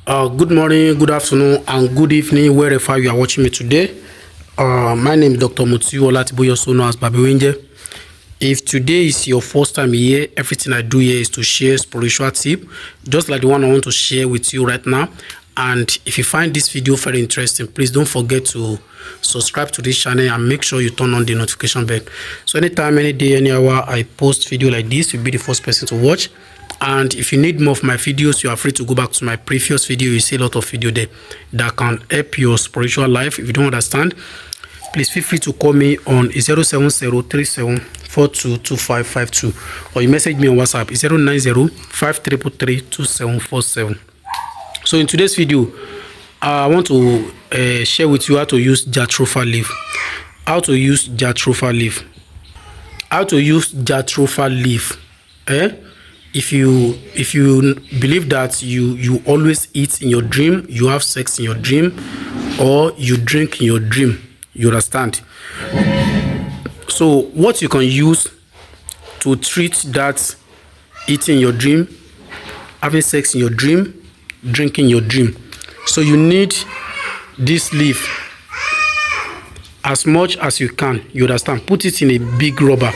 Good morning, good afternoon, and good evening, wherever you are watching me today. My name is Dr. Mutiu Olatiboye, also known as Babi Winje. If today is your first time here, everything I do here is to share spiritual tip, just like the one I want to share with you right now. And if you find this video very interesting, please don't forget to subscribe to this channel and make sure you turn on the notification bell. So anytime, any day, any hour I post video like this, you'll be the first person to watch. And if you need more of my videos, you are free to go back to my previous video. You see a lot of video there that can help your spiritual life. If you don't understand, please feel free to call me on 07037422552, or you message me on WhatsApp 09053332747. So in today's video, I want to share with you how to use jatropha leaf. How to use jatropha leaf. How to use jatropha leaf. If you believe that you always eat in your dream, you have sex in your dream, or you drink in your dream, you understand? So what you can use to treat that eating in your dream, having sex in your dream, drinking in your dream. So you need this leaf as much as you can, you understand? Put it in a big rubber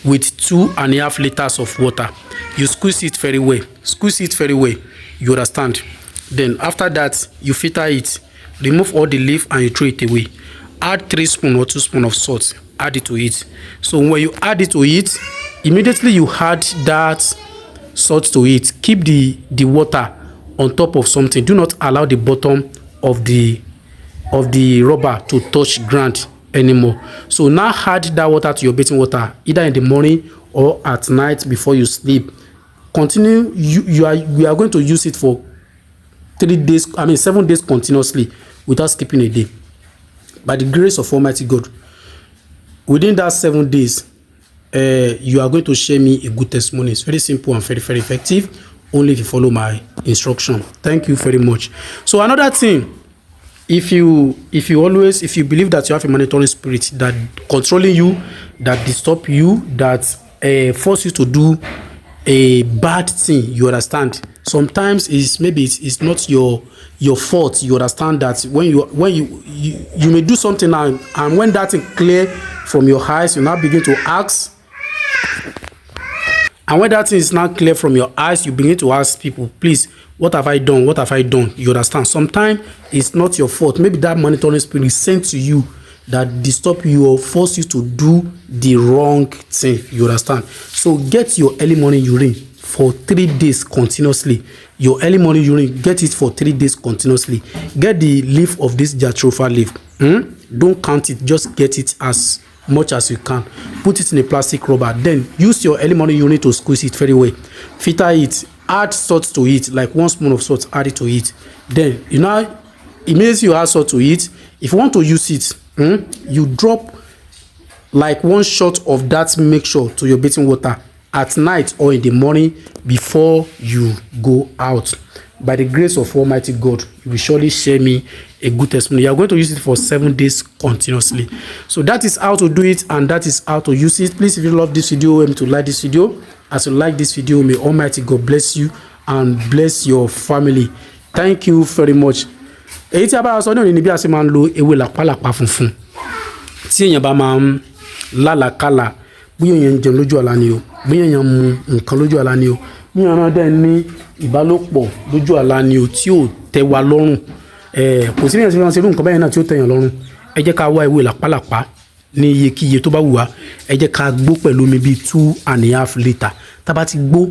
with 2.5 liters of water. You squeeze it very well. Squeeze it very well. You understand? Then after that, you filter it. Remove all the leaf and you throw it away. Add 3 spoons or 2 spoons of salt. Add it to it. So when you add it to it, immediately you add that salt to it. Keep the water on top of something. Do not allow the bottom of the rubber to touch ground anymore. So now add that water to your bathing water, either in the morning or at night before you sleep. Continue. We are going to use it for 7 days continuously without skipping a day. By the grace of Almighty God, within that 7 days, you are going to share me a good testimony. It's very simple and very, very effective, only if you follow my instruction. Thank you very much. So another thing, if you believe that you have a monitoring spirit that controlling you, that disturb you, that force you to do a bad thing, you understand? Sometimes it's not your fault. You understand that when you may do something and when that thing clear from your eyes, you now begin to ask. And when that thing is not clear from your eyes, you begin to ask people, please, what have I done? What have I done? You understand? Sometimes it's not your fault. Maybe that monitoring spirit is sent to you that disturb you or force you to do the wrong thing. You understand? So get your early morning urine for 3 days continuously. Your early morning urine, get it for 3 days continuously. Get the leaf of this jatropha leaf. Don't count it. Just get it as much as you can. Put it in a plastic rubber. Then use your early morning urine to squeeze it very well. Filter it. Add salt to it, like 1 spoon of salt. Add it to it. Then immediately you add salt to it. If you want to use it, you drop like 1 shot of that mixture to your bathing water at night or in the morning before you go out. By the grace of Almighty God, you will surely share me a good testimony. You are going to use it for 7 days continuously. So that is how to do it, and that is how to use it. Please, if you love this video, remember to like this video. As you like this video, may Almighty God bless you and bless your family. Thank you very much. Èyí tí a bá sọ ní bí a ṣe máa ń lo ewé làpálàpá funfun. Tí èèyàn bá máa ń lálàkálà, bóyá èèyàn jẹun lójú àlá ni o, bóyá èèyàn mu nǹkan lójú àlá ni o, bóyá èèyàn dẹ̀ ní ìbálòpọ̀ lójú àlá ni o tí ò tẹ́ wa lọ́rùn. Kò sí bí èèyàn ṣe máa ń ṣe irú nǹkan bẹ́ẹ̀ náà tí ó tẹ́ èèyàn lọ́rùn. Ẹ jẹ́ ká wá ewé làpálàpá ní iyekíye tó bá wù wá. Ẹ jẹ́ ká gbó pẹ̀lú omi bíi 2.5 litre. Tá bá ti gbó,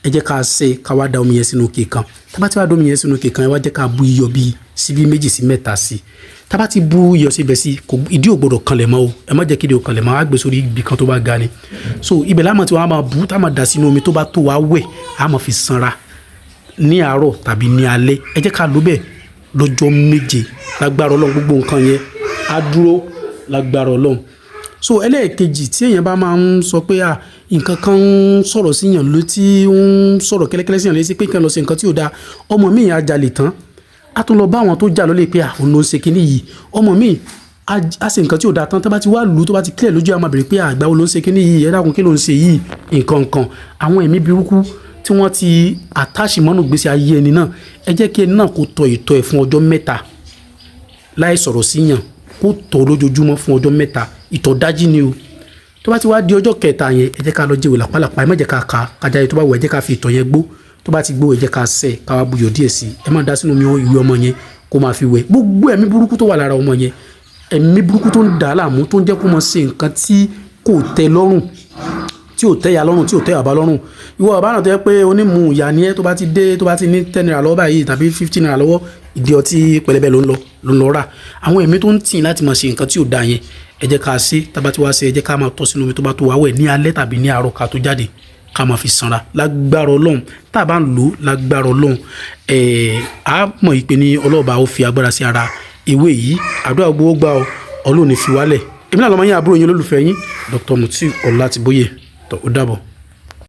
ẹ jẹ́ ká ṣe ká wá da omi yẹn sínú òkè kan. Tá bá ti wá da omi yẹn sínú òkè kan, ẹ wá jẹ́ ká bu iyọ̀ bíi síbí 2 sí 3 sí. Tá bá ti bu iyọ̀ síbẹ̀ sí, ìdí ò gbọdọ̀ kanlẹ̀ mọ́ o. Ẹ má jẹ́ kí ìdí ò kanlẹ̀ mọ́, á gbé sórí ibi kan tó bá ga ni. So ibẹ̀ la máa ti wá máa bu, tá máa dà sínú omi tó bá tó wá wẹ̀, á máa fi sanra ní àárọ̀ tàbí ní alẹ́. Ẹ jẹ́ ká lò bẹ́ẹ̀ lọ́jọ́ 7 lágbára Ọlọ́run. Gbogbo nǹkan yẹn á dúró lágbára Ọlọ́run. So ẹlẹ́ẹ̀kejì, tí èèyàn bá máa ń sọ pé nǹkan kan ń sọ̀rọ̀ síyàn létí, ń sọ̀rọ̀ kẹ́lẹ́kẹ́lẹ́ síyàn létí pé kí n lọ ṣe nǹkan tí ò dáa, ọmọ mi á jalè tán, a tún lọ bá àwọn tó jà lólè pé òun ló ń ṣe kinní yìí. Ọmọ mi á ṣe nǹkan tí ò dáa tán, tó bá ti wá lù tó bá ti clear lójú, a máa bèrè pé àgbà wo ló ń ṣe kinní yìí, ẹ dákun kí ló ń ṣe yìí, nǹkan kan. Àwọn ẹ̀mí burúkú tí wọ́n ti attach mọ́nú gbèsè ayé ẹni náà ẹ jẹ́ kí ẹni náà kó tọ ìtọ̀ ẹ̀ fún ọjọ́ mẹ́ta láì sọ̀rọ̀ sí yàn kó tọ̀ lójoojúmọ́ fún ọjọ́ mẹ́ta ìtọ̀ dájí ni o tó bá ti wá di ọjọ́ kẹta yẹn ẹ jẹ́ ká lọ jẹ́wèé làpálàpá ẹ má jẹ́ ká kájà yẹn tó bá wù ẹ jẹ́ ká fi ìtọ̀ yẹn gbó tó bá ti gbó ẹ jẹ́ ká sẹ̀ ká wá buyọ̀ díẹ̀ sí ẹ má dá sínú ìwé ọmọ yẹn kó máa fi wẹ̀ gbogbo ẹ̀mí burúkú tó wà lára ọmọ yẹn ẹ̀mí burúkú tó ń dà á láàmú tó ń jẹ́ kó máa ṣe nǹkan tí kò tẹ́ lọ́rùn tí ò tẹ́ ya lọ́rùn tí ò tẹ́ bàbá lọ́rùn ìwọ bàbá náà tó yẹ pé onímù ìyá ni ẹ tó bá ti dé tó bá ti ní 10 naira lọ́wọ́ báyìí tàbí 15 naira lọ́wọ́ ìdí ọtí pẹlẹbẹ ló ń lọ rà àwọn ẹ̀mí tó ń tì láti máa ṣe nǹkan tí ò da yẹn ẹ jẹ́ ká ṣe tábà tí wàá ṣe ẹ jẹ́ ká máa tọ́ sínú omi tó bá tó wá wẹ̀ ní alẹ́ tàbí ní àárọ̀ ká tó jáde ká máa fi sanra lágbára Ọlọ́run tá a bá ń lò lágbára Ọlọ́run a mọ̀ ìpè ní ọlọ́ọ̀bá ó fi agbára sí ara ewé yìí àdúrà gbogbo gbà Ọlọ́run ní fi wálẹ̀ èmi náà lọ́mọ yín àbúrò yín olólùfẹ́ yín Dr. Mutiu Ọlátìbóyè tó ó dàbọ̀.